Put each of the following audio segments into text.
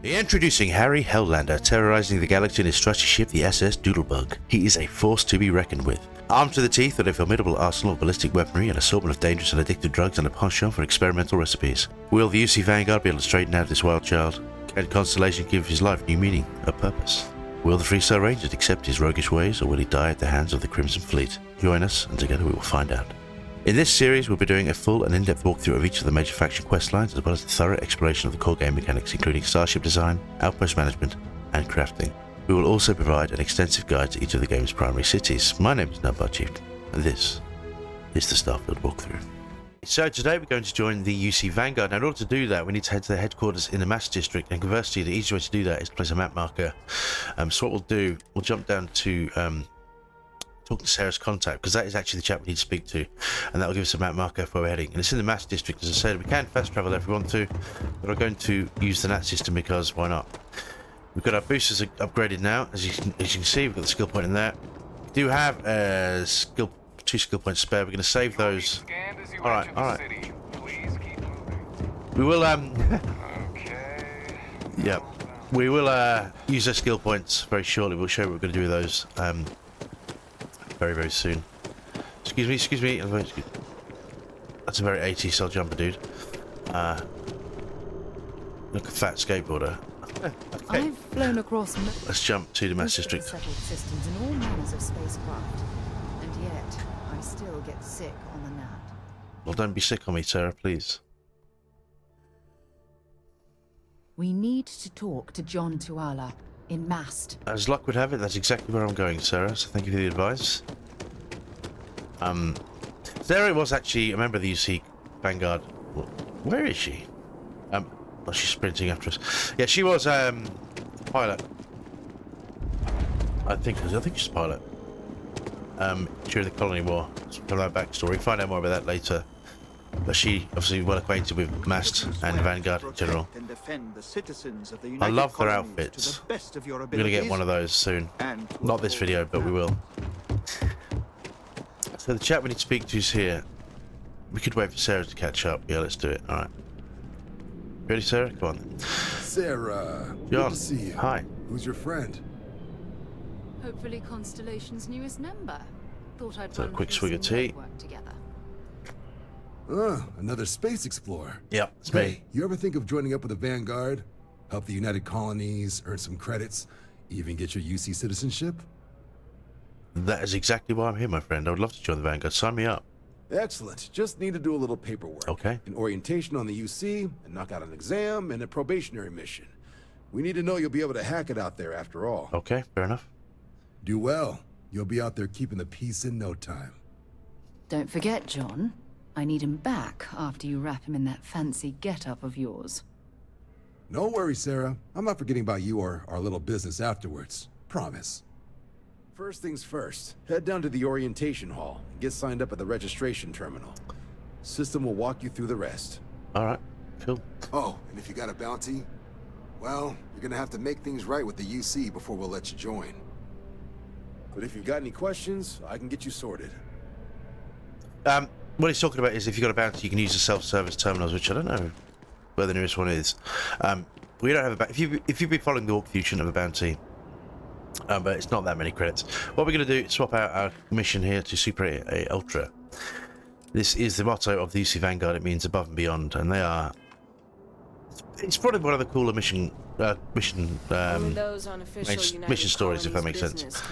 Introducing Harry Helllander, terrorizing the galaxy in his trusty ship, the SS Doodlebug. He is a force to be reckoned with. Armed to the teeth with a formidable arsenal of ballistic weaponry, an assortment of dangerous and addictive drugs, and a penchant for experimental recipes. Will the UC Vanguard be able to straighten out this wild child? Can Constellation give his life new meaning, a purpose? Will the Freestar Rangers accept his roguish ways, or will he die at the hands of the Crimson Fleet? Join us, and together we will find out. In this series, we'll be doing a full and in-depth walkthrough of each of the major faction questlines, as well as a thorough exploration of the core game mechanics, including starship design, outpost management, and crafting. We will also provide an extensive guide to each of the game's primary cities. My name is Nubbar Chief, and this is the Starfield walkthrough. So today we're going to join the UC Vanguard. Now in order to do that, we need to head to their headquarters in the Mass District, and conversely, the easiest way to do that is to place a map marker. So what we'll do, we'll jump down to talk to Sarah's contact, because that is actually the chap we need to speak to, and that will give us a map marker for where we're heading. And it's in the Mass District, as I said. We can fast travel there if we want to, but I'm going to use the NAT system because why not? We've got our boosters upgraded now, as you can see. We've got the skill point in there. We do have two skill points spare. We're going to save those. All right. We will Okay. yeah, we will use those skill points very shortly. We'll show you what we're going to do with those very soon. Excuse me. That's a very 80s style jumper, dude. Look, a fat skateboarder. Okay. I've flown across. Let's jump to the Mass District. Settled systems and all manners of spacecraft, and yet I still get sick on the NAT. Well, don't be sick on me, Sarah, please. We need to talk to John Tuala in Mast. As luck would have it, that's exactly where I'm going, Sarah, so thank you for the advice. Sarah was actually a member of the UC Vanguard. Where is she? Oh, she's sprinting after us. Yeah, she was pilot. I think she's a pilot. During the Colony War. Some of that backstory. Find out more about that later. But she obviously well acquainted with Mast and Vanguard in general. I love their outfits. We're gonna get one of those soon. Not this video, but we will. So the chap we need to speak to is here. We could wait for Sarah to catch up. Yeah, let's do it. Alright. Ready, Sarah? Come on. Sarah, John, good to see you. Hi. Who's your friend? Hopefully Constellation's newest member. Thought I'd So a quick swig of tea. work together. Another space explorer. Yep, it's Hey, me. you ever think of joining up with the Vanguard? Help the United Colonies, earn some credits, even get your UC citizenship? That is exactly why I'm here, my friend. I would love to join the Vanguard. Sign me up. Excellent. Just need to do a little paperwork. Okay. An orientation on the UC, and knock out an exam, and a probationary mission. We need to know you'll be able to hack it out there after all. Okay, fair enough. Do well. You'll be out there keeping the peace in no time. Don't forget, John. I need him back after you wrap him in that fancy get-up of yours. No worries, Sarah. I'm not forgetting about you or our little business afterwards. Promise. First things first, head down to the orientation hall and get signed up at the registration terminal. System will walk you through the rest. Alright, cool. Oh, and if you got a bounty, well, you're gonna have to make things right with the UC before we'll let you join. But if you've got any questions, I can get you sorted. What he's talking about is if you've got a bounty, you can use the self-service terminals, which I don't know where the nearest one is. We don't have a bounty. If you've been following the walkthrough, you shouldn't have a bounty. But it's not that many credits. What we're going to do is swap out our mission here to Supre Ultra. This is the motto of the UC Vanguard. It means above and beyond, and they are. It's probably one of the cooler mission stories, if that makes sense.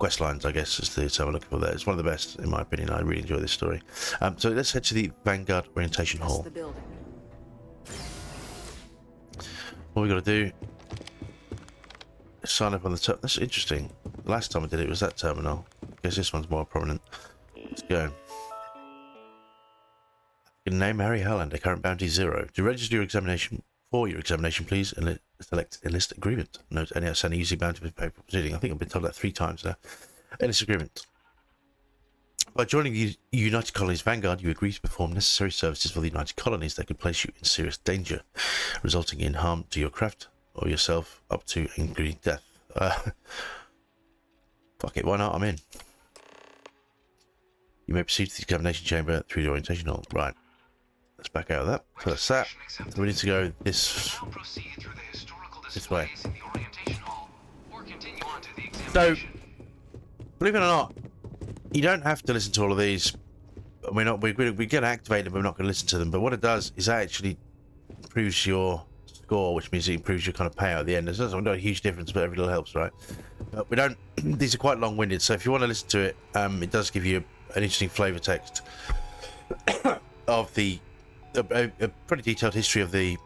Quest lines, I guess, is the term I'm looking for there. It's one of the best, in my opinion. I really enjoy this story. So let's head to the Vanguard Orientation Hall. What we got to do is sign up on the terminal. That's interesting. The last time I did it was that terminal. I guess this one's more prominent. Let's go. You can name Harry Helllander, current bounty 0. To register your examination, please, and select enlist agreement. Note any outstanding UC bounty with paper proceeding. I think I've been told that 3 times now. Enlist agreement. By joining the United Colonies Vanguard, you agree to perform necessary services for the United Colonies that could place you in serious danger, resulting in harm to your craft or yourself, up to including death. Fuck it, why not? I'm in. You may proceed to the examination chamber through the orientation hall. Right. Let's back out of that. So that's that. So we need to go this. Now proceed through the historical this way. So, believe it or not, you don't have to listen to all of these. We're going to activate them, but we're not going to listen to them. But what it does is that actually improves your score, which means it improves your kind of payout at the end. There's not a huge difference, but every little helps, right? But we don't. These are quite long-winded, so if you want to listen to it, it does give you an interesting flavor text of a pretty detailed history of the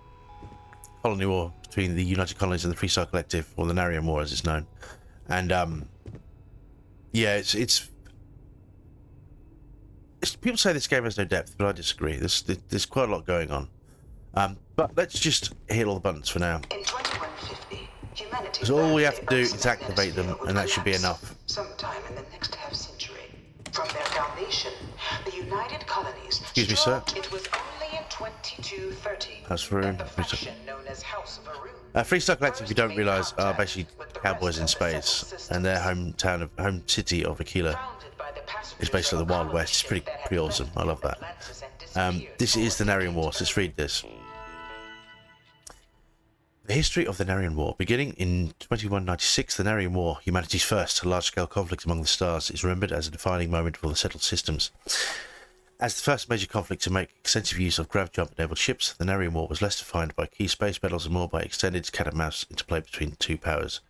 colony war between the United Colonies and the Freestar Collective, or the Narian War as it's known. And yeah, it's people say this game has no depth, but I disagree. There's quite a lot going on. But let's just hit all the buttons for now. In 2150, humanity. So all we have to do is activate them, and that should be enough. Sometime in the next half century. From their foundation, the United Colonies. Excuse me, sir. It was only in 2230 House for room. that the faction known as House of Arun. Freestar Collective, if you don't realise, are basically cowboys in space, and their home city of Aquila is basically the Wild West. It's pretty awesome. I love that. This is the Narian War, so let's read this. The history of the Narian War. Beginning in 2196, the Narian War, humanity's first large-scale conflict among the stars, is remembered as a defining moment for the settled systems. As the first major conflict to make extensive use of grav-jump-enabled ships, the Narian War was less defined by key space battles and more by extended cat-and-mouse interplay between the two powers,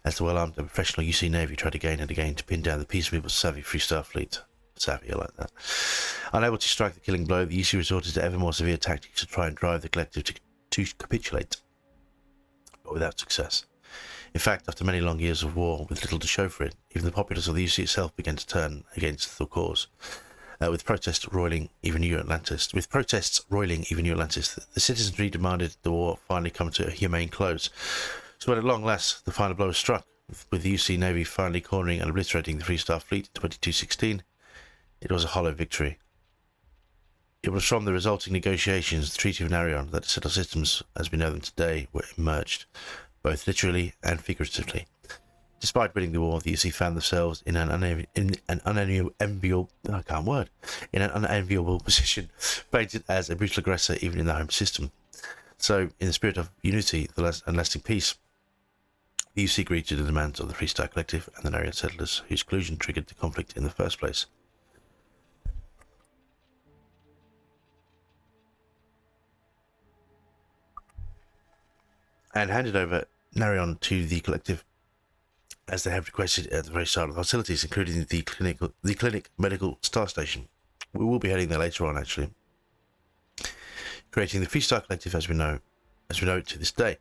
as the well-armed and professional UC Navy tried again and again to pin down the peaceable but savvy Freestar fleet. Savvy, I like that. Unable to strike the killing blow, the UC resorted to ever more severe tactics to try and drive the collective to capitulate, but without success. In fact, after many long years of war with little to show for it, even the populace of the UC itself began to turn against the cause. With protests roiling even New Atlantis, the citizenry demanded the war finally come to a humane close. So at long last, the final blow was struck, with the UC Navy finally cornering and obliterating the Freestar fleet in 2216. It was a hollow victory. It was from the resulting negotiations, the Treaty of Narion, that the settled systems, as we know them today, were emerged, both literally and figuratively. Despite winning the war, the UC found themselves in an unenviable position, painted as a brutal aggressor even in the home system. So, in the spirit of unity and lasting peace, the UC agreed to the demands of the Freestar Collective and the Narian settlers, whose collusion triggered the conflict in the first place. And handed over Narion to the collective, as they have requested at the very start of the hostilities, including the clinic medical star station. We will be heading there later on, actually. Creating the Freestar Collective as we know it to this day.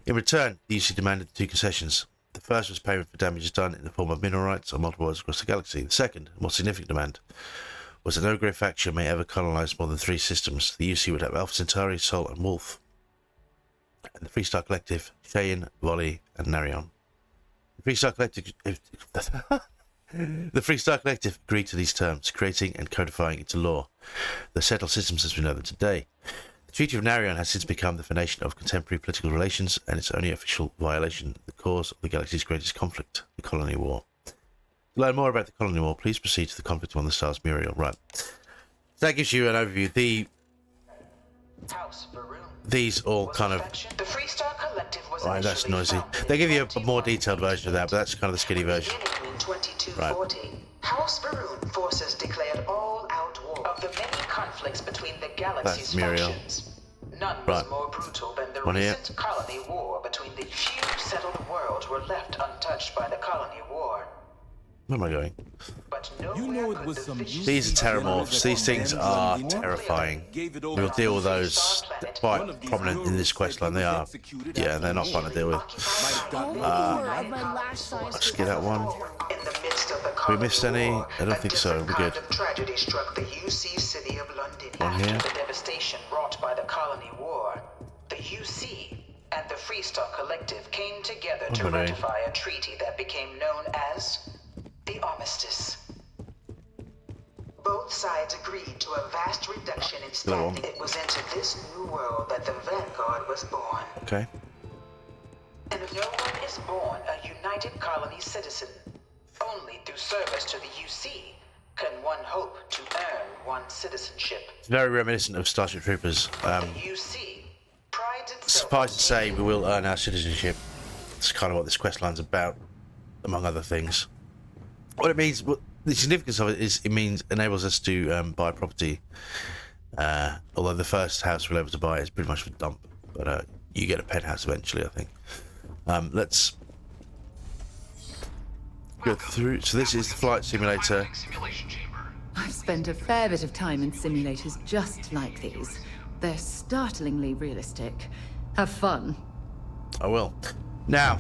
In return, the UC demanded the two concessions. The first was payment for damages done in the form of mineral rights on multiple worlds across the galaxy. The second, more significant demand, was that no grey faction may ever colonize more than 3 systems. The UC would have Alpha Centauri, Sol, and Wolf, and the Freestar Collective, Cheyenne, Volley, and Narion. The Freestar Collective agreed to these terms, creating and codifying into law the settled systems as we know them today. The Treaty of Narion has since become the foundation of contemporary political relations, and its only official violation, the cause of the galaxy's greatest conflict, the Colony War. To learn more about the Colony War, please proceed to the conflict among the stars Muriel. Right. So that gives you an overview. These all kind of... The Freestar Collective was Right, that's noisy. They give you a more detailed version of that, but that's kind of the skinny version. In 2240, House Varun forces declared all-out war of the many conflicts between the galaxy's factions. None was more brutal than the recent colony war between the few settled worlds were left untouched by the colony war. Where am I going? But it was some These are terramorphs. These things are terrifying. We'll deal with those. They're quite prominent in this questline. They are. Yeah, they're not fun to deal with. Let's get that one. Have we missed any? I don't think so. We're good. Tragedy struck the UC city of London here. after the devastation wrought by the colony war. The UC and the Freestar Collective came together to ratify a treaty that became known as the Armistice. Both sides agreed to a vast reduction in standing. It was into this new world that the Vanguard was born. Okay. And no one is born a United Colony citizen. Only through service to the UC can one hope to earn one's citizenship. It's very reminiscent of Starship Troopers. The UC prides itself Suffice to say, we will earn our citizenship. That's kind of what this quest line's about, among other things. What it means, the significance of it is, enables us to buy property. Although the first house we're able to buy is pretty much a dump, but you get a penthouse eventually, I think. Let's go through. So this is the flight simulator. Simulation chamber. I've spent a fair bit of time in simulators just like these. They're startlingly realistic. Have fun. I will. Now,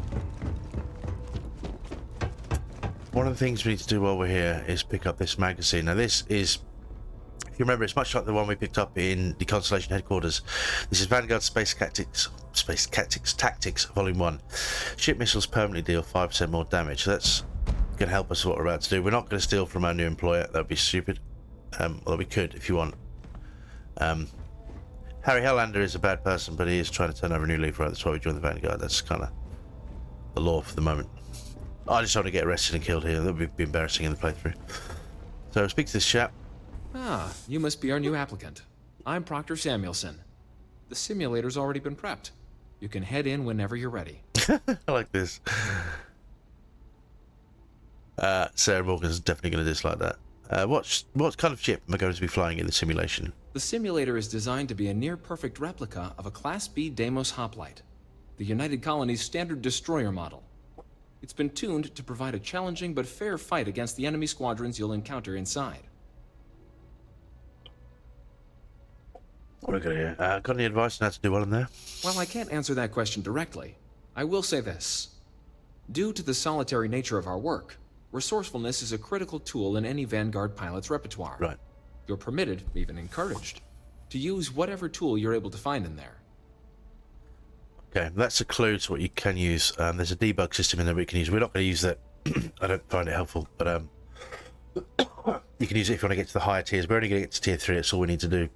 one of the things we need to do while we're here is pick up this magazine. Now this is, if you remember, it's much like the one we picked up in the Constellation headquarters. This is Vanguard Space Tactics Volume 1. Ship missiles permanently deal 5% more damage. So that's going to help us with what we're about to do. We're not going to steal from our new employer. That would be stupid. Although we could if you want. Harry Hellander is a bad person, but he is trying to turn over a new leaf, right? That's why we joined the Vanguard. That's kind of the law for the moment. I just want to get arrested and killed here. That would be embarrassing in the playthrough. So speak to this chap. Ah, you must be our new applicant. I'm Proctor Samuelson. The simulator's already been prepped. You can head in whenever you're ready. I like this. Sarah Morgan's definitely going to dislike that. What kind of ship am I going to be flying in the simulation? The simulator is designed to be a near-perfect replica of a Class B Deimos hoplite, the United Colony's standard destroyer model. It's been tuned to provide a challenging but fair fight against the enemy squadrons you'll encounter inside. Look at here. Got any advice on how to do well in there? While I can't answer that question directly, I will say this. Due to the solitary nature of our work, resourcefulness is a critical tool in any Vanguard pilot's repertoire. Right. You're permitted, even encouraged, to use whatever tool you're able to find in there. Okay, that's a clue to what you can use. There's a debug system in there we can use. We're not going to use that. I don't find it helpful, but you can use it if you want to get to the higher tiers. We're only going to get to tier 3. That's all we need to do.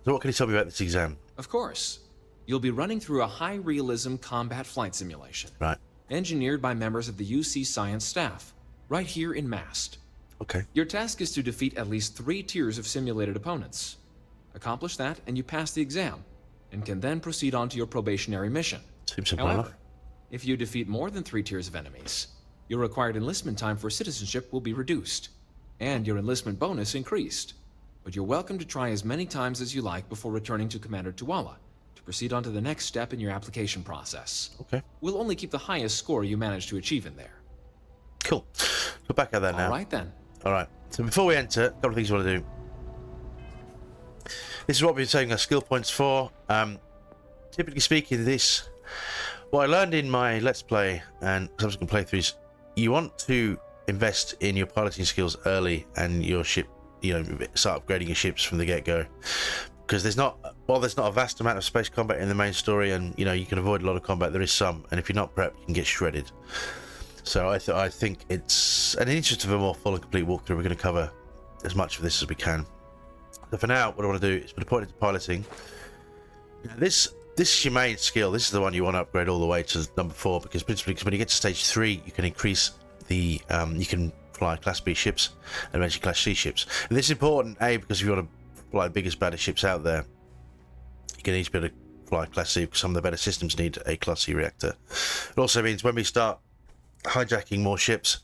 So what can you tell me about this exam? Of course. You'll be running through a high-realism combat flight simulation. Right. Engineered by members of the UC science staff, right here in Mast. Okay. Your task is to defeat at least 3 tiers of simulated opponents. Accomplish that, and you pass the exam, and can then proceed on to your probationary mission. Seems simple However, enough. if you defeat more than 3 tiers of enemies, your required enlistment time for citizenship will be reduced, and your enlistment bonus increased. But you're welcome to try as many times as you like before returning to Commander Tuala to proceed on to the next step in your application process. Okay. We'll only keep the highest score you manage to achieve in there. Cool. We're back out there now. All right then. All right. So before we enter, a couple of things we want to do. This is what we're taking our skill points for. Typically speaking, what I learned in my Let's Play and subsequent playthroughs, you want to invest in your piloting skills early and your ship, start upgrading your ships from the get-go. Because there's not a vast amount of space combat in the main story, and you can avoid a lot of combat. There is some, and if you're not prepped, you can get shredded. So I think it's, in the interest of a more full and complete walkthrough, we're going to cover as much of this as we can. So for now, what I want to do is put a point into piloting. Now this is your main skill. This is the one you want to upgrade all the way to number 4, because principally, when you get to stage 3, you can increase the you can fly Class B ships and eventually Class C ships. And this is important, A, because if you want to fly the biggest, baddest ships out there, you can each be able to fly Class C, because some of the better systems need a Class C reactor. It also means when we start hijacking more ships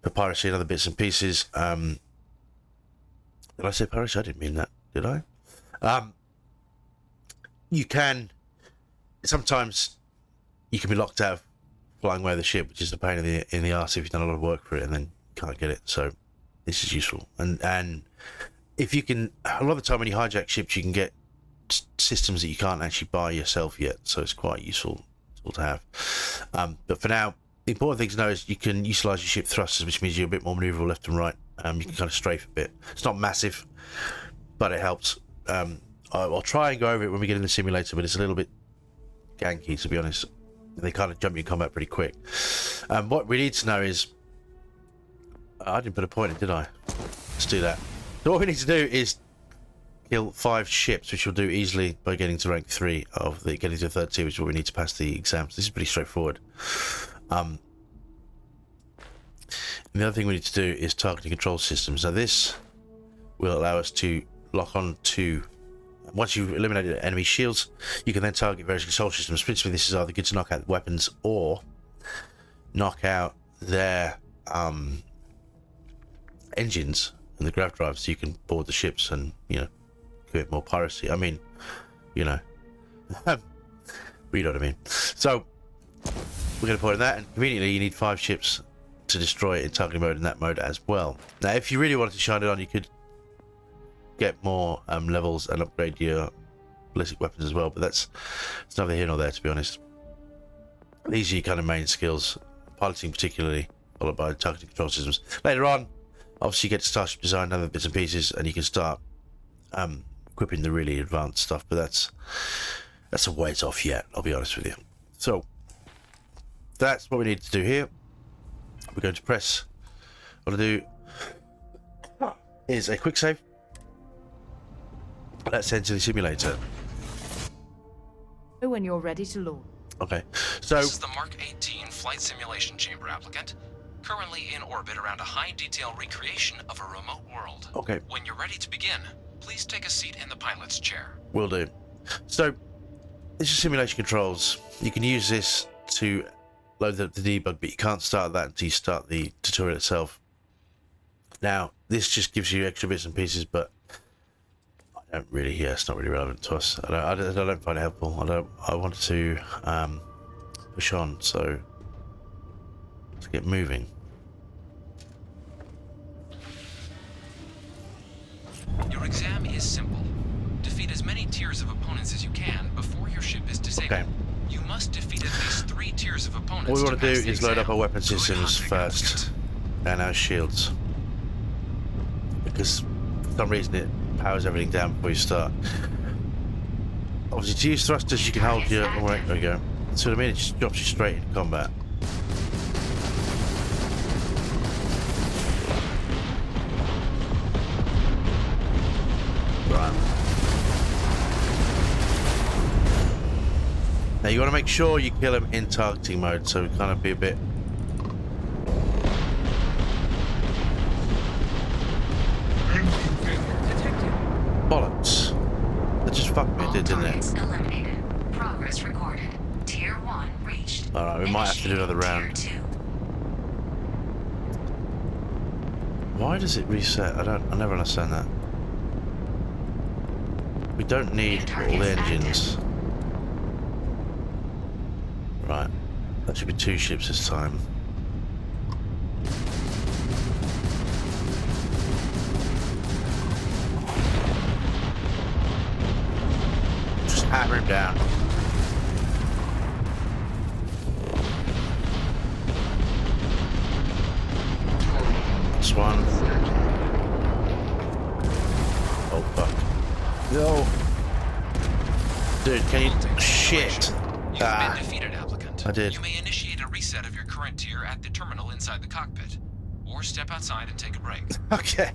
for piracy and other bits and pieces, did I say piracy? I didn't mean that, did I? You can sometimes be locked out of flying away the ship, which is a pain in the arse if you've done a lot of work for it and then can't get it. So this is useful, and if you can, a lot of the time when you hijack ships, you can get systems that you can't actually buy yourself yet, so it's quite useful to have. But for now, the important thing to know is you can utilize your ship thrusters, which means you're a bit more maneuverable left and right. You can kind of strafe a bit. It's not massive, but it helps. I'll try and go over it when we get in the simulator, but it's a little bit ganky, to be honest. They kind of jump you in combat pretty quick. What we need to know is, I didn't put a point in, did I? Let's do that. So what we need to do is kill 5 ships, which we'll do easily by getting to rank 3 getting to the 3rd tier, which is what we need to pass the exams. This is pretty straightforward. And the other thing we need to do is targeting control systems. Now this will allow us to lock on to Once you've eliminated enemy shields, you can then target various control systems. Principally, this is either good to knock out weapons or knock out their engines and the grav drives, so you can board the ships and, you know, create more piracy. I mean, you know, but you know what I mean. So we're going to point at that, and conveniently you need 5 ships to destroy it in targeting mode in that mode as well. Now, if you really wanted to shine it on, you could get more levels and upgrade your ballistic weapons as well, but it's neither here nor there, to be honest. These are your kind of main skills, piloting particularly, followed by targeting control systems. Later on, obviously you get starship design and other bits and pieces, and you can start equipping the really advanced stuff, but that's a ways off yet, I'll be honest with you. So that's what we need to do here. We're going to press, what I'll do is a quick save. Let's enter the simulator. When you're ready to launch. Okay, so This is the Mark 18 Flight Simulation Chamber applicant, currently in orbit around a high-detail recreation of a remote world. okay, When you're ready to begin, please take a seat in the pilot's chair. will do. So this is simulation controls. You can use this to load up the debug, but you can't start that until you start the tutorial itself. Now, this just gives you extra bits and pieces, but I don't really. Yeah, it's not really relevant to us. I don't find it helpful. I want to push on. So let's get moving. Your exam is simple. Defeat as many tiers of opponents as you can before your ship is disabled. Okay. You must defeat at least 3 tiers of opponents. What we want to pass do the is load up exam. our weapon Good systems hunting, first, applicant. and our shields, because for some reason it powers everything down before you start. Obviously, to use thrusters, you can hold your. Oh, right, there we go. So what I mean, it just drops you straight into combat. Right. Now you want to make sure you kill him in targeting mode, so kind of be a bit. Bollocks. That just fucked me, didn't it? Eliminated. Progress recorded. Tier 1 reached. Alright, we might have to do another round. Tier 2. Why does it reset? I never understand that. We don't need all the engines. Right. That should be 2 ships this time. Just hammer him down. This one. Oh fuck. No. Dude, can you... Shit. You've Ah. been defeated, applicant. I did. You may initiate a reset of your current tier at the terminal inside the cockpit, or step outside and take a break. Okay.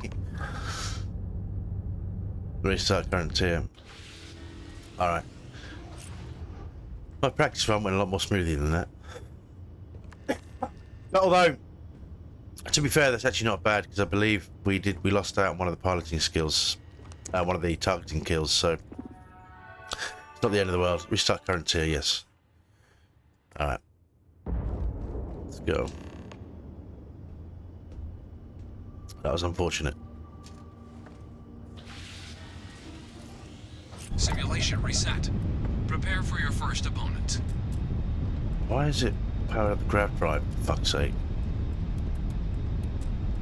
Restart current tier. Alright. My practice run went a lot more smoothly than that. Although, to be fair, that's actually not bad, because I believe we lost out on one of the piloting skills, one of the targeting kills, so it's not the end of the world. Restart current tier, yes. Alright. Let's go. That was unfortunate. Simulation reset. Prepare for your first opponent. Why is it powered up the grav drive, for fuck's sake?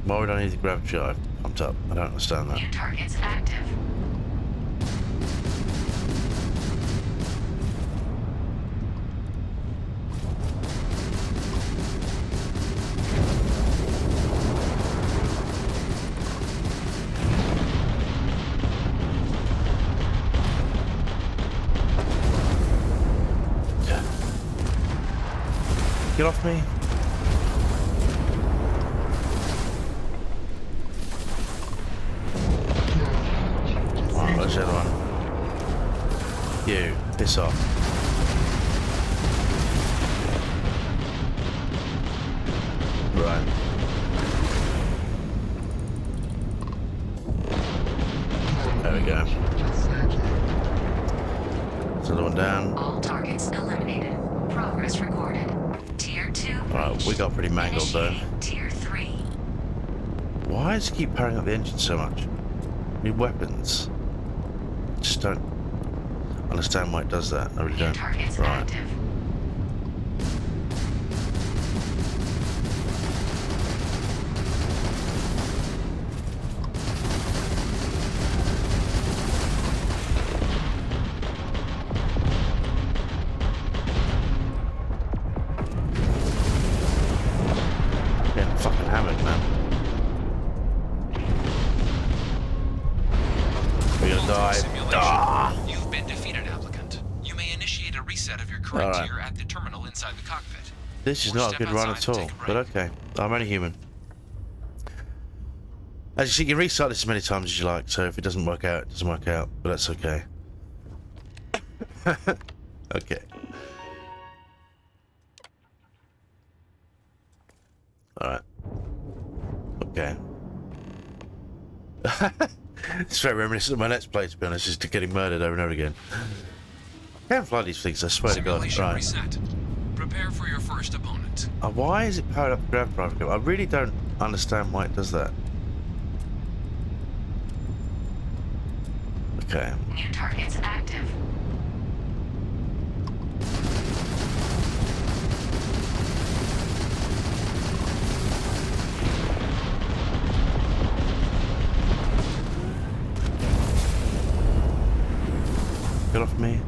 Why would I need the grav drive pumped up? I don't understand that. New targets active. Get off me. Alright, where's the other one? You, piss off. Right. There we go. another one down. All targets eliminated. Progress recorded. Tier 2. Alright, we got pretty mangled though. Initiating Tier 3. Why does it keep powering up the engine so much? New weapons. Just don't understand why it does that. I really New don't. targets Right. active. Getting fucking hammered, man. We're gonna die. Simulation. You've been defeated, applicant. You may initiate a reset of your current Alright. tier at the terminal inside the cockpit. This is Or not a step good run outside at to all, take a but break. okay. I'm only human. As you see, you can restart this as many times as you like, so if it doesn't work out, it doesn't work out, but that's okay. Okay. Alright. Okay. It's very reminiscent of my Let's Play, to be honest, just getting murdered over and over again. I can't fly these things, I swear to God. Simulation Right. reset. Prepare for your first opponent. Why is it powered up the grav driver? I really don't understand why it does that. Okay. New targets active. Get off me.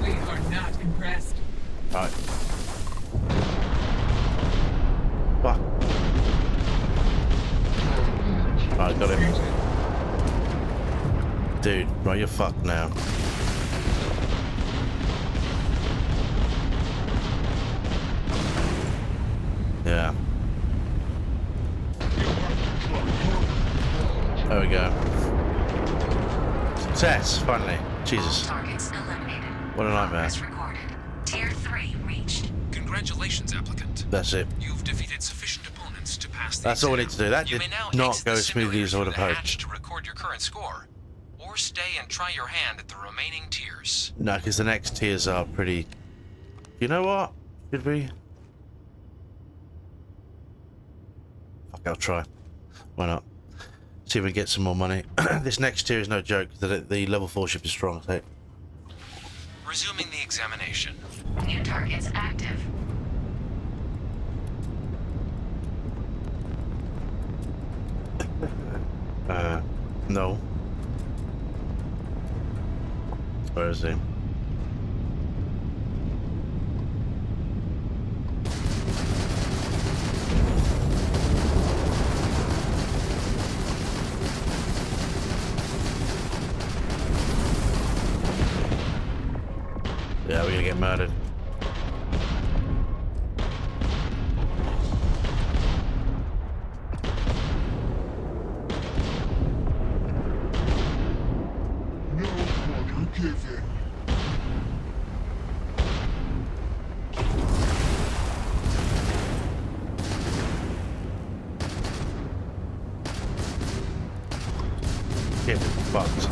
We are not impressed. Alright. Fuck. Alright, got him. Dude, right, you're fucked now. Yeah. There we go. Success, finally. Jesus. Targets eliminated. What a nightmare. Progress recorded. Tier 3 reached. Congratulations, applicant. That's it. You've defeated sufficient opponents to pass the That's all we exam. need to do. That You did may now not exit go the as smoothly as I would have simulator hoped. through the hatch to record your current score, or stay and try your hand at the remaining tiers. No, because the next tiers are pretty... You know what? Should we? Fuck, I'll try. Why not? See if we get some more money. This next tier is no joke. The level 4 ship is strong, so... Resuming the examination. New targets active. No. Where is he? Yeah, we're gonna get murdered. No order given. Get fucked.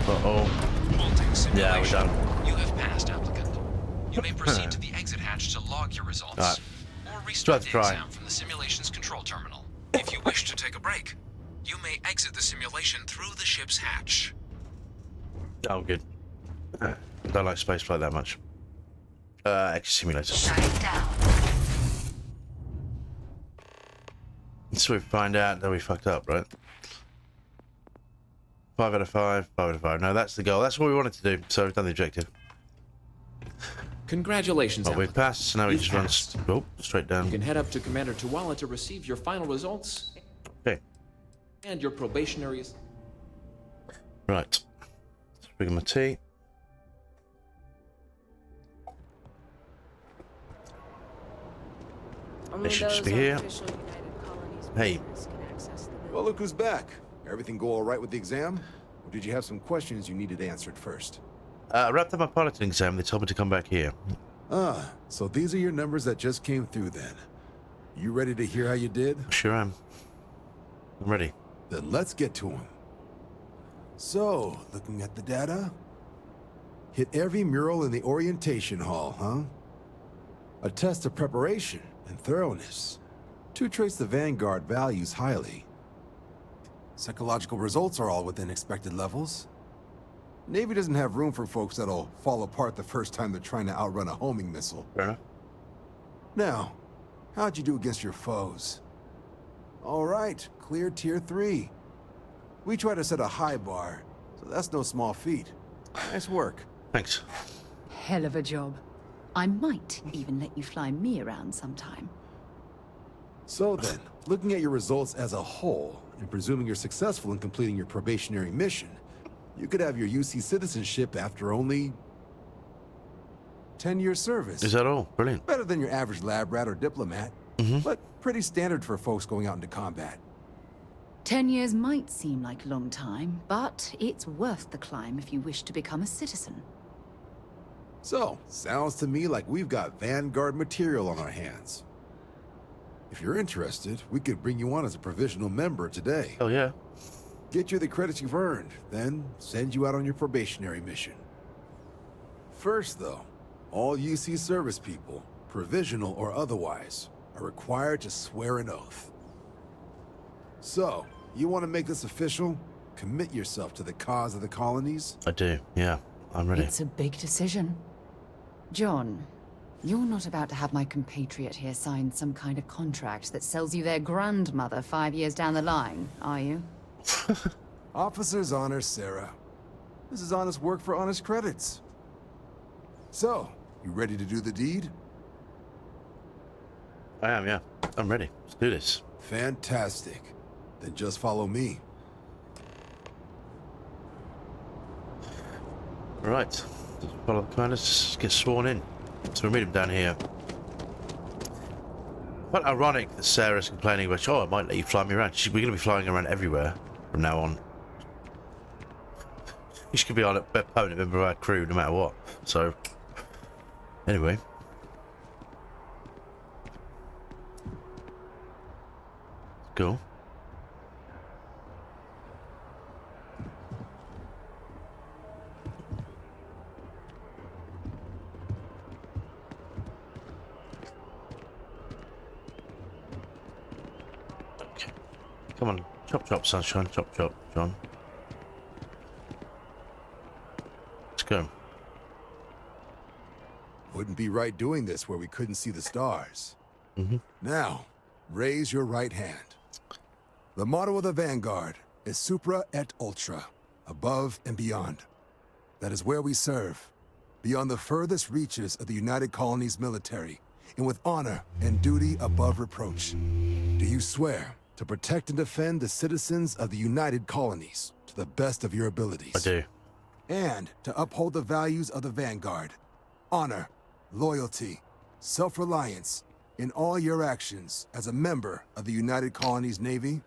Uh-oh. Halting simulation. Yeah, we're done. You have passed, applicant. You may proceed to the exit hatch to log your results, Alright. or restart the Try. exam from the simulation's control terminal. If you wish to take a break, you may exit the simulation through the ship's hatch. Oh, good. I don't like spaceflight that much. Exit simulator. Shutting down. So we find out that we fucked up, right? 5 out of 5, 5 out of 5. No, that's the goal. That's what we wanted to do. So we've done the objective. Congratulations, Oh, we applicant. passed, so now we You've just run passed. straight down. You can head up to Commander Tuwala to receive your final results Okay, and your probationary... right. Let's bring my tea. They should just be here. Hey. Well, look who's back. Everything go all right with the exam? Or did you have some questions you needed answered first? I wrapped up my piloting exam. They told me to come back here. Ah, so these are your numbers that just came through then. You ready to hear how you did? Sure am. I'm ready. Then let's get to them. So, looking at the data, hit every mural in the orientation hall, huh? A test of preparation and thoroughness. Two traits the Vanguard values highly. Psychological results are all within expected levels. Navy doesn't have room for folks that'll fall apart the first time they're trying to outrun a homing missile. Fair enough. Now, how'd you do against your foes? All right, clear tier 3. We try to set a high bar, so that's no small feat. Nice work. Thanks. Hell of a job. I might even let you fly me around sometime. So then, looking at your results as a whole, and presuming you're successful in completing your probationary mission, you could have your UC citizenship after only 10 years service. Is that all? Brilliant. Better than your average lab rat or diplomat, but pretty standard for folks going out into combat. 10 years might seem like a long time, but it's worth the climb if you wish to become a citizen. So, sounds to me like we've got Vanguard material on our hands. If you're interested, we could bring you on as a provisional member today. Oh yeah. Get you the credits you've earned, then send you out on your probationary mission. First, though, all UC service people, provisional or otherwise, are required to swear an oath. So, you want to make this official? Commit yourself to the cause of the colonies? I do. Yeah. I'm ready. It's a big decision. John, you're not about to have my compatriot here sign some kind of contract that sells you their grandmother 5 years down the line, are you? Officer's honor, Sarah. This is honest work for honest credits. So, you ready to do the deed? I am, yeah. I'm ready. Let's do this. Fantastic. Then just follow me. Right. Just follow the commanders. Just get sworn in. So we'll meet him down here. Quite ironic that Sarah's complaining about, oh, I might let you fly me around. We're going to be flying around everywhere from now on. She could be on a permanent member of our crew no matter what. So, anyway. Cool. Okay. Come on. Chop chop, sunshine. Chop chop, John. Let's go. Wouldn't be right doing this where we couldn't see the stars. Now, raise your right hand. The motto of the Vanguard is Supre et Ultra, above and beyond. That is where we serve, beyond the furthest reaches of the United Colonies military, and with honor and duty above reproach. Do you swear to protect and defend the citizens of the United Colonies to the best of your abilities? I do. And to uphold the values of the Vanguard, honor, loyalty, self-reliance, in all your actions as a member of the United Colonies Navy?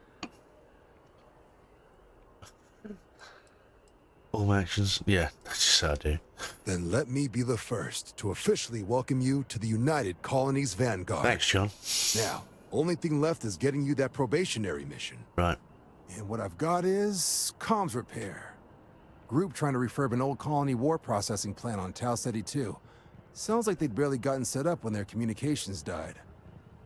All my actions? Yeah, that's just how I do. Then let me be the first to officially welcome you to the United Colonies Vanguard. Thanks, John. Now, only thing left is getting you that probationary mission. Right. And what I've got is comms repair. Group trying to refurb an old colony war processing plant on Tau Ceti 2. Sounds like they'd barely gotten set up when their communications died.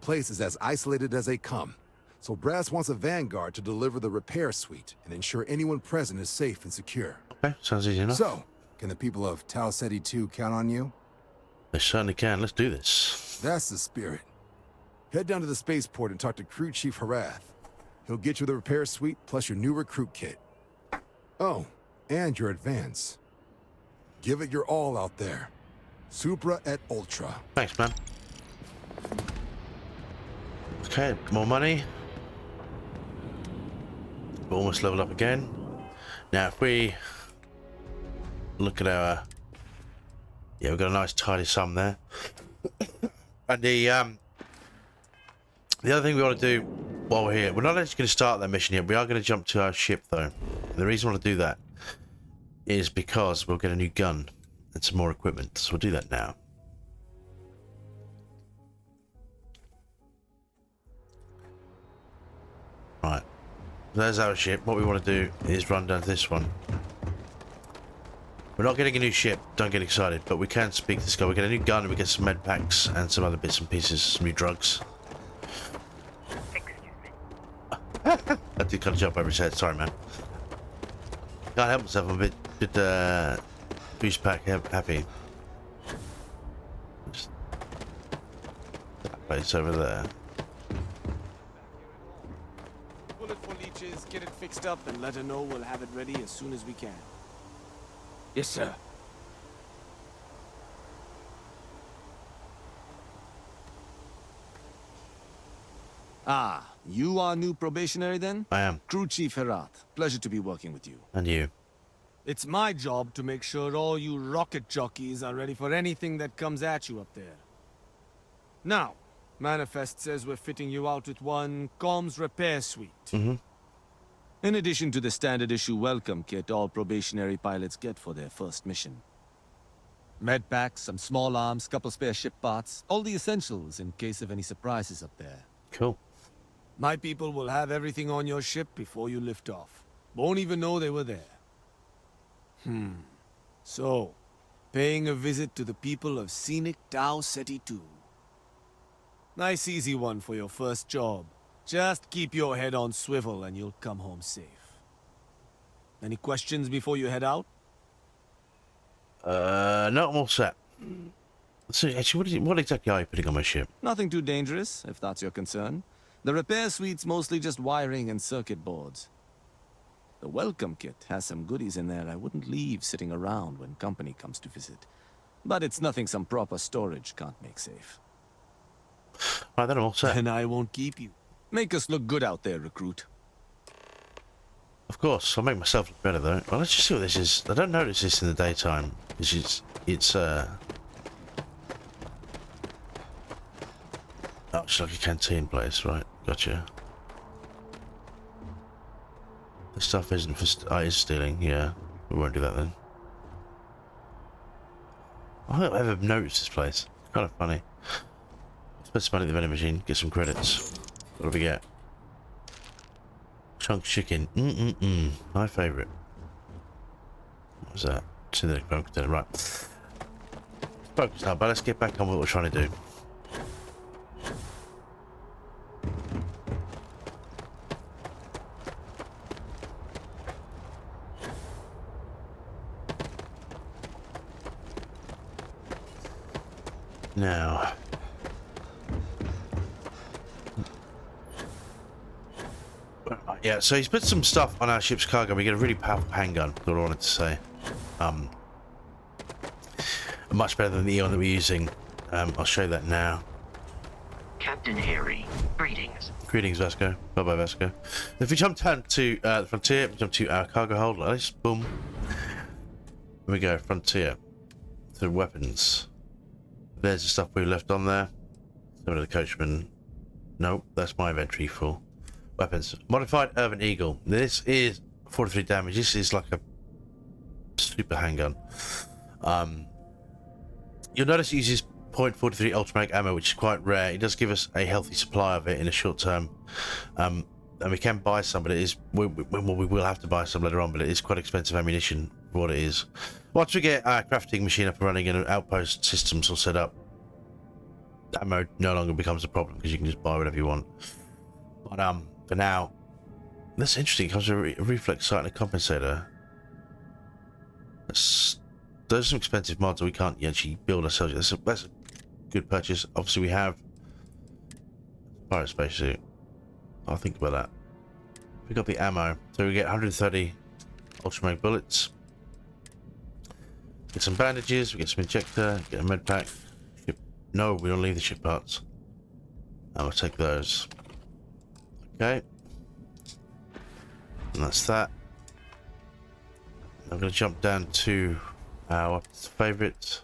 Place is as isolated as they come. So Brass wants a Vanguard to deliver the repair suite and ensure anyone present is safe and secure. Okay, sounds easy enough. So, can the people of Tau Ceti 2 count on you? They certainly can. Let's do this. That's the spirit. Head down to the spaceport and talk to Crew Chief Harath. He'll get you the repair suite plus your new recruit kit. Oh, and your advance. Give it your all out there. Supre et Ultra. Thanks, man. Okay, more money. We're almost leveled up again. Now, if we look at our... Yeah, we've got a nice tidy sum there. And the The other thing we want to do while we're here, we're not actually going to start that mission yet. We are going to jump to our ship, though. And the reason we want to do that is because we'll get a new gun and some more equipment. So we'll do that now. Right. There's our ship. What we want to do is run down to this one. We're not getting a new ship, don't get excited, but we can speak to this guy. We get a new gun and we get some med packs and some other bits and pieces, some new drugs. I did kind of jump over his head, sorry man. Can't help myself, I'm a bit boost pack happy. Just that place over there. Bullet for leeches, get it fixed up and let her know we'll have it ready as soon as we can. Yes, sir. Ah, you are new probationary then? I am. Crew Chief Herat. Pleasure to be working with you. And you. It's my job to make sure all you rocket jockeys are ready for anything that comes at you up there. Now, Manifest says we're fitting you out with one comms repair suite. In addition to the standard issue welcome kit all probationary pilots get for their first mission. Med packs, some small arms, couple spare ship parts, all the essentials in case of any surprises up there. Cool. My people will have everything on your ship before you lift off. Won't even know they were there. So, paying a visit to the people of scenic Tau Ceti 2. Nice easy one for your first job. Just keep your head on swivel and you'll come home safe. Any questions before you head out? No, I'm all set. So, actually, what exactly are you putting on my ship? Nothing too dangerous, if that's your concern. The repair suite's mostly just wiring and circuit boards. The welcome kit has some goodies in there I wouldn't leave sitting around when company comes to visit. But it's nothing some proper storage can't make safe. Right, then I'm all set. And I won't keep you. Make us look good out there, recruit. Of course, I'll make myself look better though. Well, let's just see what this is. I don't notice this in the daytime. It's oh, it's like a canteen place, right? Gotcha. The stuff isn't for is stealing, yeah. We won't do that then. I don't ever noticed this place. It's kind of funny. Spend some money at the vending machine, get some credits. What do we get? Chunk chicken. My favourite. What was that? Synthetic bone container. Right. Focus now, but let's get back on what we're trying to do. Now. Yeah, so he's put some stuff on our ship's cargo. We get a really powerful handgun, that's what I wanted to say. Much better than the Eon that we're using. I'll show you that now. Captain Harry, greetings. Greetings, Vasco. Bye-bye, Vasco. If we jump down to the Frontier, we jump to our cargo hold, like this, boom. Here we go, Frontier. To weapons. There's the stuff we left on there. Some of the coachman. Nope, that's my inventory full. Weapons. Modified Urban Eagle. This is 43 damage. This is like a super handgun. You'll notice it uses .43 ultramag ammo, which is quite rare. It does give us a healthy supply of it in a short term. And we can buy some, but it is we will have to buy some later on, but it is quite expensive ammunition for what it is. Once we get our crafting machine up and running and outpost systems all set up, ammo no longer becomes a problem because you can just buy whatever you want. But for now, that's interesting. It comes with a reflex sight and a compensator. Those are some expensive mods that we can't actually build ourselves. That's a good purchase. Obviously, we have pirate spacesuit. I'll think about that. We got the ammo, so we get 130 ultramag bullets. Get some bandages. We get some injector. Get a med pack. No, we don't leave the ship parts. I'll take those. Okay. And that's that. I'm going to jump down to our favourite.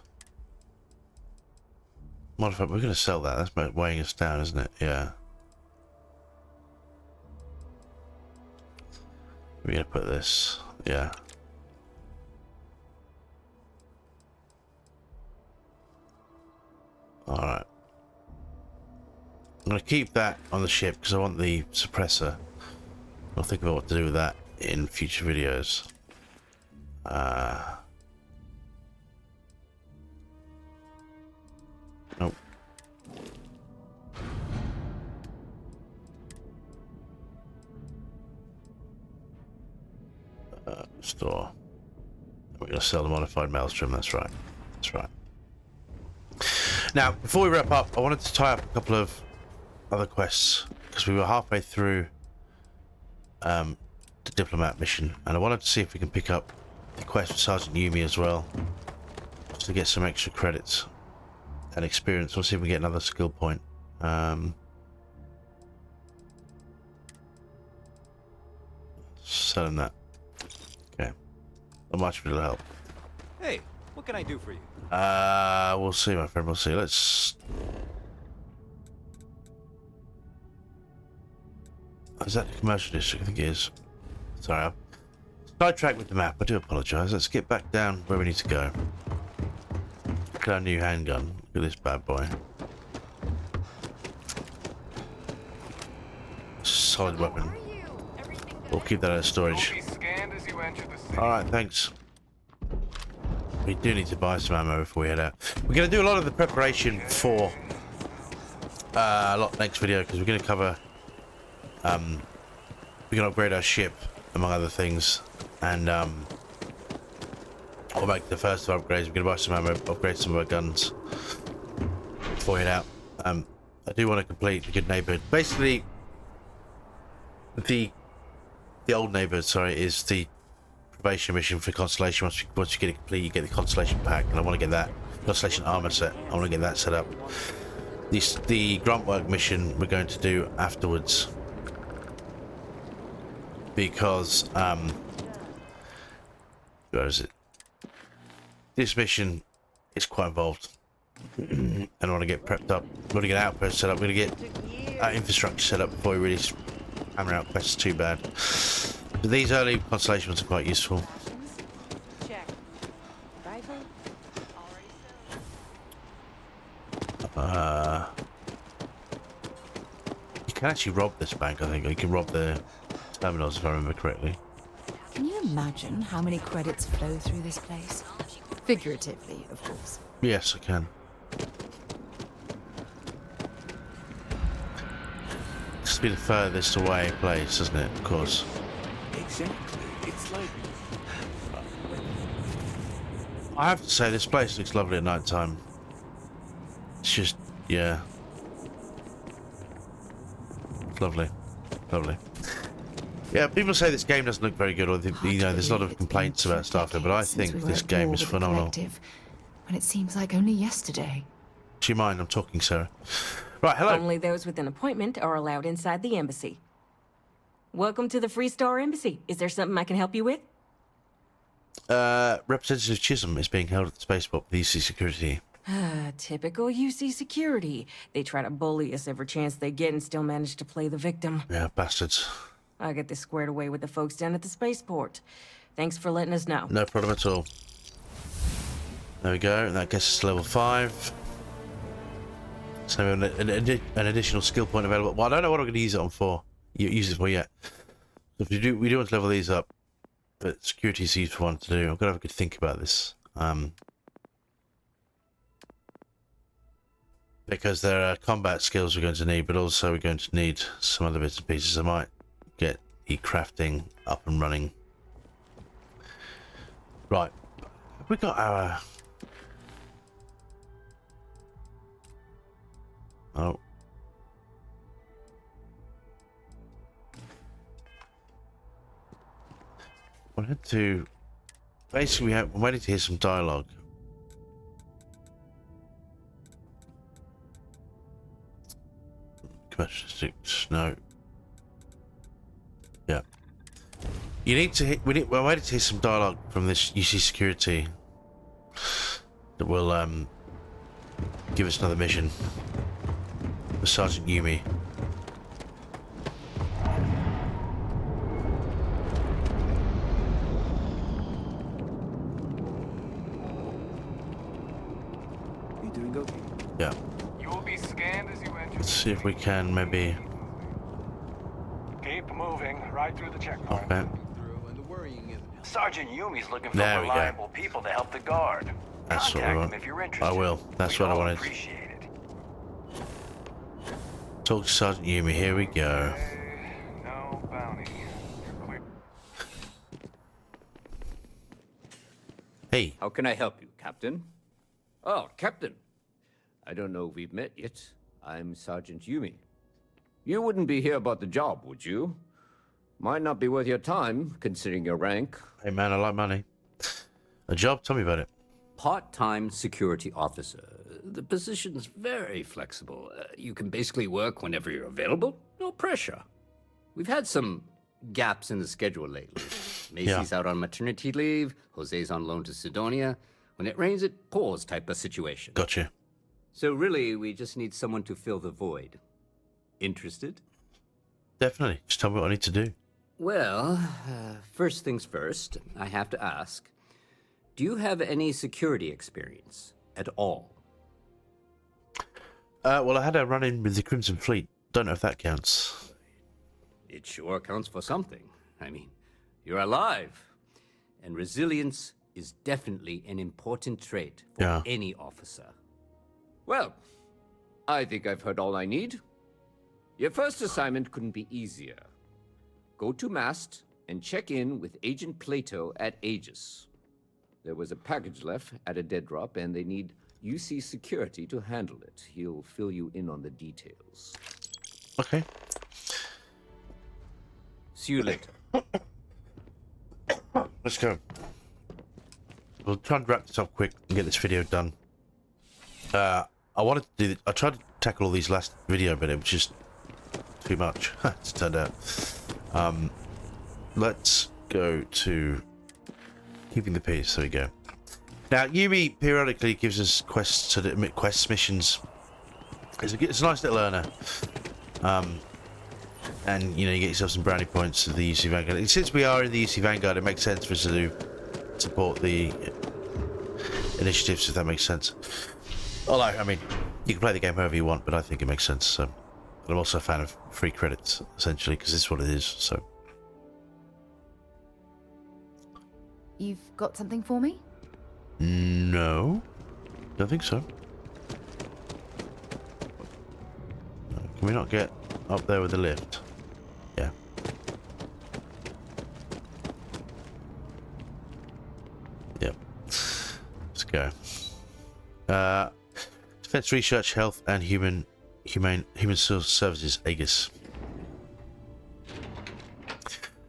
Modified. We're going to sell that. That's weighing us down, isn't it? Yeah. We're gonna put this, yeah. Alright. I'm gonna keep that on the ship because I want the suppressor. I'll think about what to do with that in future videos. Nope. Store. We're going to sell the modified maelstrom. That's right. That's right. Now, before we wrap up, I wanted to tie up a couple of other quests because we were halfway through the diplomat mission, and I wanted to see if we can pick up the quest for Sergeant Yumi as well, just to get some extra credits and experience. We'll see if we get another skill point. Selling that. Okay. Not much, but it'll help. Hey, what can I do for you? We'll see, my friend. We'll see. Let's. Is that the commercial district? I think it is. Sorry, I'm sidetracked with the map. I do apologise. Let's get back down where we need to go. Look at our new handgun. Look at this bad boy. Solid weapon. We'll keep that out of storage. Alright, thanks. We do need to buy some ammo before we head out. We're going to do a lot of the preparation for a lot next video because we're going to cover we're going to upgrade our ship among other things, and we'll make the first of upgrades. We're going to buy some ammo, upgrade some of our guns before we head out. I do want to complete the good neighborhood. Basically, the old neighborhood, sorry, is the probation mission for Constellation. Once you get it complete, you get the Constellation pack, and I want to get that Constellation armor set. I want to get that set up. The grunt work mission we're going to do afterwards, because where is it? This mission is quite involved, and I want to get prepped up. I want to get outposts set up. We're going to get our infrastructure set up before we really hammer out quests too bad. But these early Constellation ones are quite useful. You can actually rob this bank, I think. Or you can rob the terminals, if I remember correctly. Can you imagine how many credits flow through this place? Figuratively, of course. Yes, I can. This be the furthest away place, isn't it? Of course. Exactly. It's like... I have to say, this place looks lovely at night time. It's just, yeah. It's lovely. Lovely. Yeah, people say this game doesn't look very good, or you know, there's a lot of complaints about Starfield, but I think this game is phenomenal. When it seems like only yesterday. Do you mind? I'm talking, Sarah. Right, hello. Only those with an appointment are allowed inside the embassy. Welcome to the Freestar Embassy. Is there something I can help you with? Representative Chisholm is being held at the spaceport with UC security. Typical UC security. They try to bully us every chance they get and still manage to play the victim. Yeah, bastards. I'll get this squared away with the folks down at the spaceport. Thanks for letting us know. No problem at all. There we go. That gets us to level 5. So we have an additional skill point available. Well, I don't know what I'm going to use it on for. Use it for yet. If we do want to level these up, but security is a useful one to do. I've got to have a good think about this. Because there are combat skills we're going to need, but also we're going to need some other bits and pieces. I might get the crafting up and running. Right. Have we got our... Oh. I wanted to... Basically, I'm waiting to hear some dialogue. Commercial districts, no. Yeah. You need to hit... We're waiting to hear some dialogue from this UC security that will give us another mission with Sergeant Yumi. and go through. Yeah. You will be scanned as you enter. Let's see if we can maybe. Keep moving right through the checkpoint. Okay. Sergeant Yumi's looking for There we go. reliable people to help the guard. That's what we Contact want. him if you're interested. I will. That's what I wanted. Appreciate it. Talk to Sergeant Yumi. Here we go. No bounty. You're clear. Hey. How can I help you, Captain? Oh, Captain. I don't know if we've met yet. I'm Sergeant Yumi. You wouldn't be here about the job, would you? Might not be worth your time, considering your rank. Hey man, I like money. A job? Tell me about it. Part-time security officer. The position's very flexible. You can basically work whenever you're available. No pressure. We've had some gaps in the schedule lately. Macy's out on maternity leave. Jose's on loan to Sidonia. When it rains, it pours type of situation. Gotcha. So really, we just need someone to fill the void. Interested? Definitely. Just tell me what I need to do. Well, first things first, I have to ask, do you have any security experience at all? Well, I had a run-in with the Crimson Fleet. Don't know if that counts. It sure counts for something. I mean, you're alive. And resilience is definitely an important trait for any officer. Well, I think I've heard all I need. Your first assignment couldn't be easier. Go to Mast and check in with Agent Plato at Aegis. There was a package left at a dead drop, and they need UC security to handle it. He'll fill you in on the details. Okay. See you later. Let's go. We'll try and wrap this up quick and get this video done. I wanted to do. I tried to tackle all these last video, but it was just too much. It's turned out. Let's go to keeping the peace. There we go. Now, Yumi periodically gives us quests to admit quests missions. It's a nice little earner. And you know, you get yourself some brownie points to the UC Vanguard. And since we are in the UC Vanguard, it makes sense for us to support the initiatives, if that makes sense. Although, I mean, you can play the game however you want, but I think it makes sense. So, but I'm also a fan of free credits, essentially, because it's what it is. So, You've got something for me? no, don't think so. Can we not get up there with the lift? Yeah. Yep. Let's go. Defense Research, Health, and Human Services, Aegis.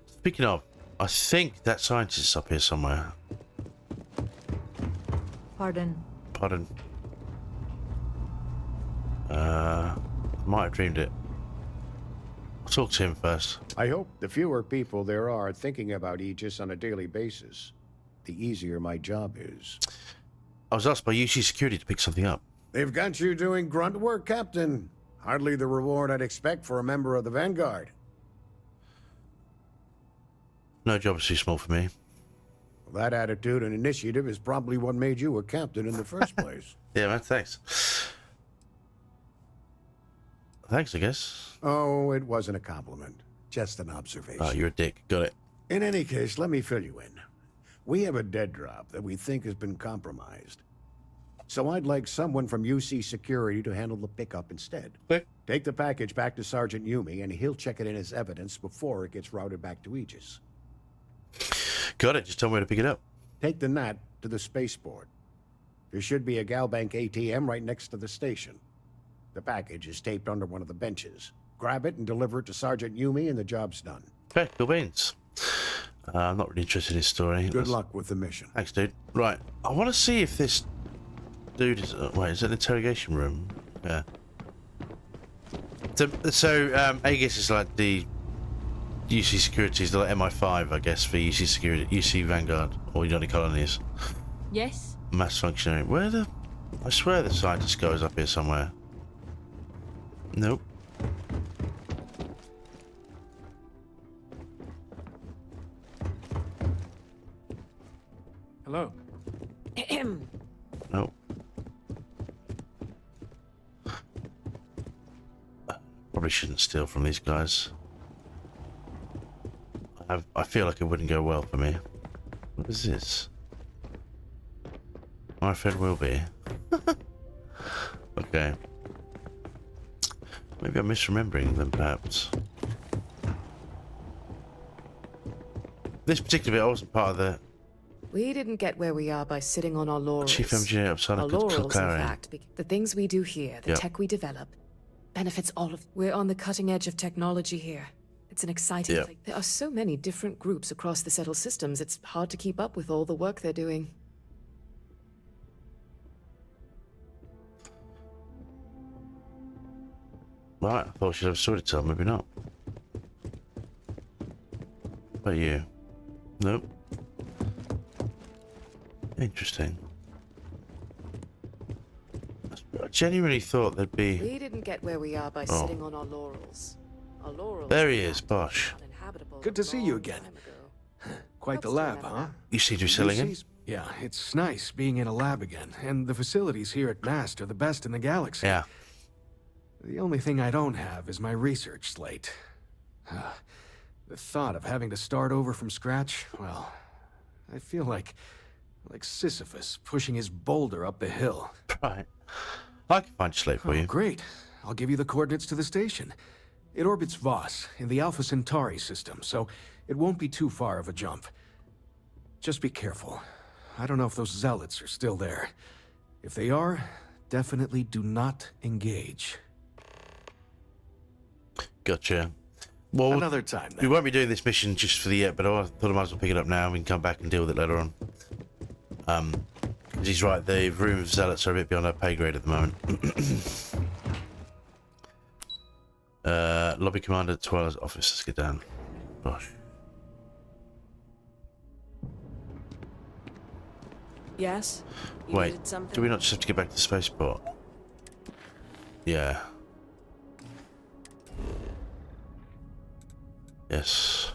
Speaking of, I think that scientist is up here somewhere. Pardon. Pardon. Might have dreamed it. I'll talk to him first. I hope the fewer people there are thinking about Aegis on a daily basis, the easier my job is. I was asked by UC Security to pick something up. They've got you doing grunt work, Captain. Hardly the reward I'd expect for a member of the Vanguard. No job is too small for me. Well, that attitude and initiative is probably what made you a captain in the first place. Yeah, man, thanks. Thanks, I guess. Oh, it wasn't a compliment. Just an observation. Oh, you're a dick. Got it. In any case, let me fill you in. We have a dead drop that we think has been compromised. So I'd like someone from UC Security to handle the pickup instead. Okay. Take the package back to Sergeant Yumi, and he'll check it in as evidence before it gets routed back to Aegis. Got it. Just tell me where to pick it up. Take the Nat to the spaceport. There should be a Galbank ATM right next to the station. The package is taped under one of the benches. Grab it and deliver it to Sergeant Yumi, and the job's done. Okay, cool beans. I'm not really interested in his story. Good luck with the mission. Thanks, dude. Right, I want to see if this dude is... wait, is it an interrogation room? Yeah. So Aegis is like the UC Security is like MI5, I guess, for UC Security, UC Vanguard, or United Colonies. Yes? Mass functionary. Where the... I swear the scientist guy is up here somewhere. Nope. Hello. Nope. probably shouldn't steal from these guys. I feel like it wouldn't go well for me. What is this? My friend will be. Okay. Maybe I'm misremembering them, perhaps. This particular bit I wasn't part of the... We didn't get where we are by sitting on our laurels. Chief engineer of Silent Our laurels, in Clarion. fact, the things we do here, the tech we develop, benefits all of... We're on the cutting edge of technology here. It's an exciting place. There are so many different groups across the settled systems, it's hard to keep up with all the work they're doing. Right, I thought she'd have a story to tell, maybe not. What about you? Nope. Interesting. I genuinely thought there'd be... We didn't get where we are by sitting on our laurels. Our laurels... There he is, Bosh. Good to see you again. Quite the lab, huh? You seem to be settling in? Yeah, it's nice being in a lab again, and the facilities here at NAST are the best in the galaxy. Yeah. The only thing I don't have is my research slate. The thought of having to start over from scratch, well, I feel like Sisyphus pushing his boulder up the hill. Right. I can find a slate for you. Great. I'll give you the coordinates to the station. It orbits Voss in the Alpha Centauri system, so it won't be too far of a jump. Just be careful. I don't know if those zealots are still there. If they are, definitely do not engage. Gotcha. Well, another time then. We won't be doing this mission just for the yet, but I thought I might as well pick it up now. We can come back and deal with it later on. He's right, the room of zealots are a bit beyond our pay grade at the moment. Lobby commander, Twyla's office. Let's get down. Gosh. Yes? Wait, do we not just have to get back to the spaceport? Yeah. Yes.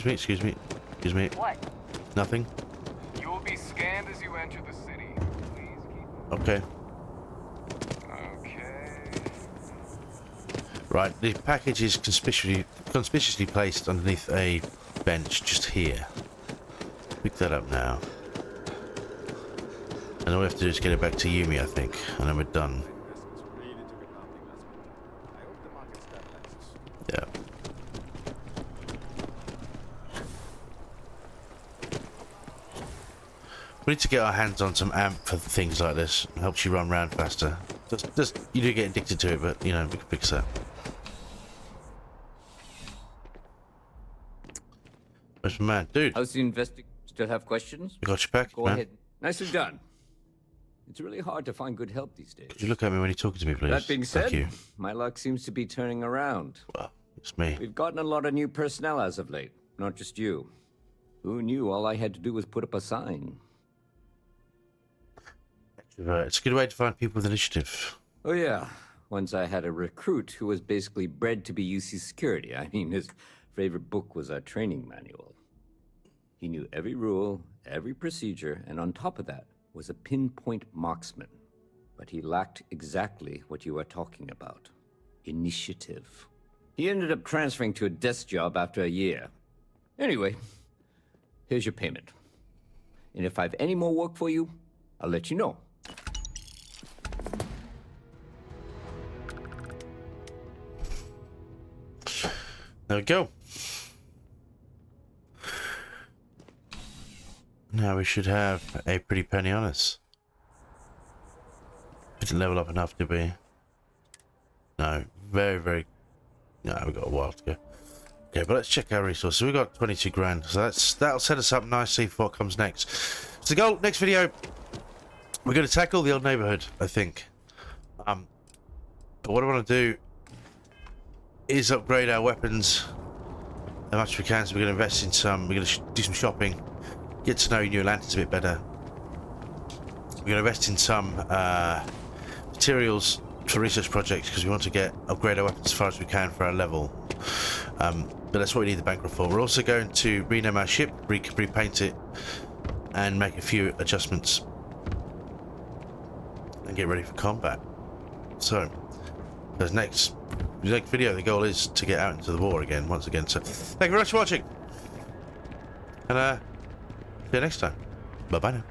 Excuse me. What? Nothing? You will be scanned as you enter the city. Please keep... Okay. Right, the package is conspicuously placed underneath a bench just here. Pick that up now. And all we have to do is get it back to Yumi, I think, and then we're done. Yeah. We need to get our hands on some amp for things like this. It helps you run around faster. Just you do get addicted to it, but you know, we can fix that. Where's my man? Dude. How's the investigation? Still have questions? You got your back, Go man. ahead. Nicely done. It's really hard to find good help these days. Could you look at me when you're talking to me, please? That being said, Thank you. my luck seems to be turning around. Well, it's me. We've gotten a lot of new personnel as of late, not just you. Who knew all I had to do was put up a sign? It's a good way to find people with initiative. Oh yeah, once I had a recruit who was basically bred to be UC security. I mean, his favorite book was our training manual. He knew every rule, every procedure, and on top of that was a pinpoint marksman. But he lacked exactly what you are talking about. Initiative. He ended up transferring to a desk job after a year. Anyway, here's your payment. And if I have any more work for you, I'll let you know. There we go. Now we should have a pretty penny on us. We didn't level up enough, did we? No, very... No, we've got a while to go. Okay, but let's check our resources. We've got 22 grand, so that'll set us up nicely for what comes next. So the goal, next video, we're going to tackle the old neighborhood, I think. But what I want to do is upgrade our weapons as much as we can. So we're going to invest in some, we're going to do some shopping, get to know New Atlantis a bit better. We're going to invest in some materials, for research projects because we want to upgrade our weapons as far as we can for our level. But that's what we need the bankroll for. We're also going to rename our ship, repaint it, and make a few adjustments and get ready for combat. So, the next video, the goal is to get out into the war again, once again. So, thank you very much for watching, and see you next time. Bye bye now.